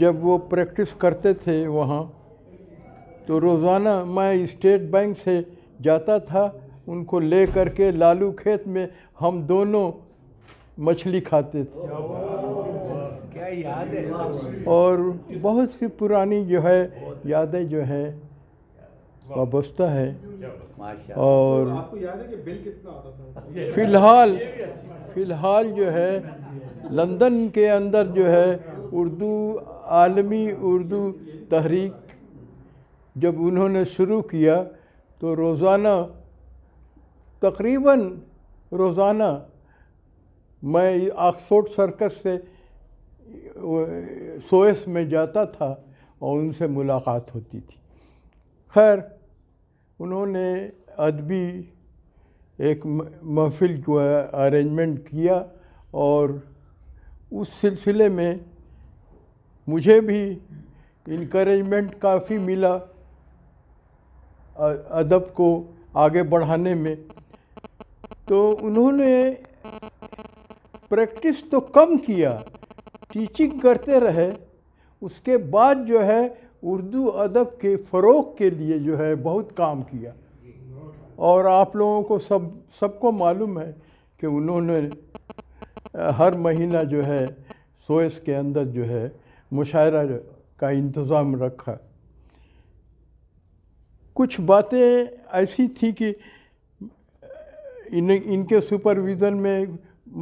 جب وہ پریکٹس کرتے تھے وہاں تو روزانہ میں اسٹیٹ بینک سے جاتا تھا، ان کو لے کر کے لالو کھیت میں ہم دونوں مچھلی کھاتے تھے، کیا یاد ہے. اور بہت سی پرانی جو ہے یادیں جو ہے وابستہ ہے. اور آپ کو یاد ہے کہ بل کتنا آتا تھا؟ فی الحال جو ہے لندن کے اندر جو ہے اردو عالمی اردو تحریک جب انہوں نے شروع کیا تو روزانہ تقریباً روزانہ میں آکسفورڈ سرکس سے سوئس میں جاتا تھا اور ان سے ملاقات ہوتی تھی. خیر انہوں نے ادبی ایک محفل کو ارینجمنٹ کیا اور اس سلسلے میں مجھے بھی انکریجمنٹ کافی ملا ادب کو آگے بڑھانے میں. تو انہوں نے پریکٹس تو کم کیا، ٹیچنگ کرتے رہے، اس کے بعد جو ہے اردو ادب کے فروغ کے لیے جو ہے بہت کام کیا. اور آپ لوگوں کو سب کو معلوم ہے کہ انہوں نے ہر مہینہ جو ہے سوئس کے اندر جو ہے مشاعرہ کا انتظام رکھا. کچھ باتیں ایسی تھی کہ ان کے سپرویژن میں،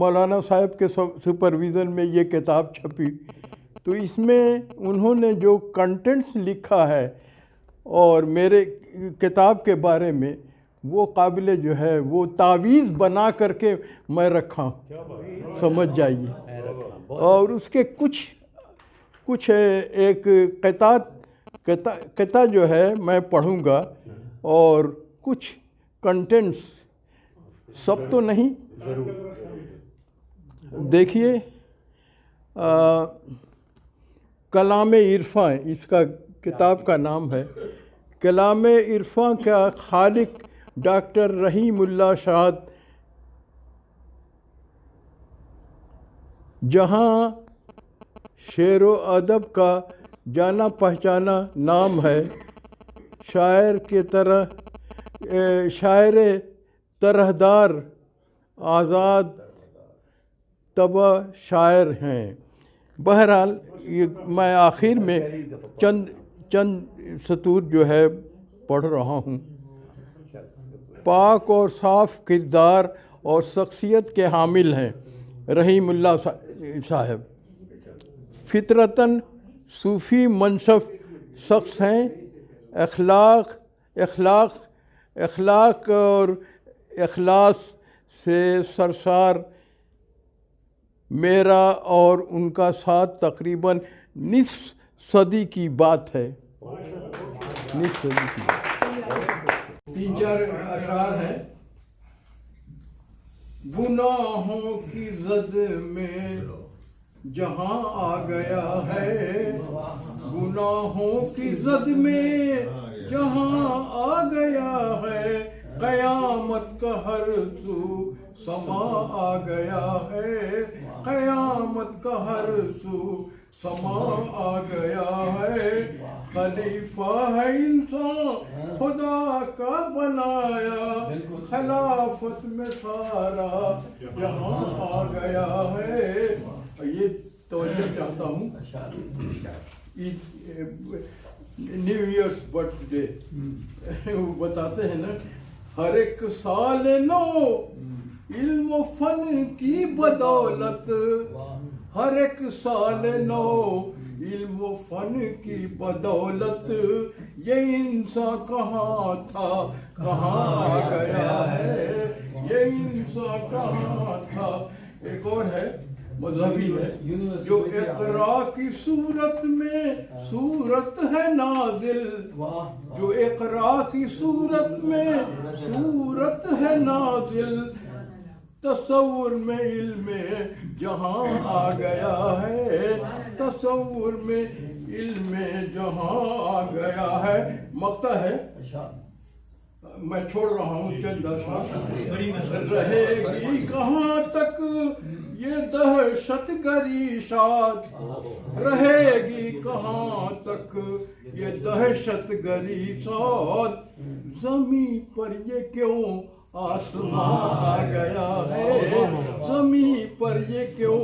مولانا صاحب کے سپرویژن میں یہ کتاب چھپی، تو اس میں انہوں نے جو کنٹینٹس لکھا ہے اور میرے کتاب کے بارے میں وہ قابل جو ہے وہ تعویذ بنا کر کے میں رکھا، سمجھ جائیے. اور اس کے کچھ ایک قطعہ جو ہے میں پڑھوں گا اور کچھ کنٹینٹس، سب تو نہیں. دیکھیے کلام عرفاں اس کا کتاب کا نام ہے. کلام عرفاں کا خالق ڈاکٹر رحیم اللہ شاد جہاں شعر و ادب کا جانا پہچانا نام ہے، شاعر کے طرح شاعر طرحدار آزاد طبع شاعر ہیں. بہرحال میں آخر میں چند سطور جو ہے پڑھ رہا ہوں. پاک اور صاف کردار اور شخصیت کے حامل ہیں رحیم اللہ صاحب. فطرتاً صوفی منصف شخص ہیں. اخلاق اور اخلاص سے سرشار. میرا اور ان کا ساتھ تقریباً نصف صدی کی بات ہے. نصف صدی کی بات. 3-4 اشعار ہیں. گناہوں کی زد میں جہاں آ گیا ہے، گناہوں کی زد میں جہاں آ گیا ہے، قیامت کا ہر سو سما آ گیا ہے، قیامت کا ہر سو سما آ گیا ہے. خلیفہ ہے انسان خدا کا بنایا، خلافت میں سارا جہاں آ گیا ہے. یہ توجہ چاہتا ہوں. نیو ایئرس برتھ ڈے وہ بتاتے ہیں نا، ہر ایک سال نو علم و فن کی بدولت، ہر ایک سال نو علم و فن کی بدولت، یہ انسان کہاں تھا کہاں آ گیا ہے، یہ انسان کہاں تھا. ایک اور ہے مذہبی ہے، جو اقرا کی صورت میں صورت ہے نازل، جو اقرا کی صورت میں صورت ہے نازل، تصور میں علم جہاں آ گیا ہے، تصور میں علم جہاں آ گیا ہے. مقطع ہے، میں چھوڑ رہا ہوں چند اشعار. رہے گی کہاں تک یہ دہشت گری شاد رہے گی کہاں تک یہ دہشت گری شاد زمین پر یہ کیوں آسمان آ گیا ہے زمین پر یہ کیوں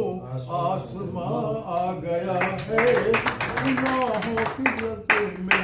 آسمان آ گیا ہے گناہوں کی لت میں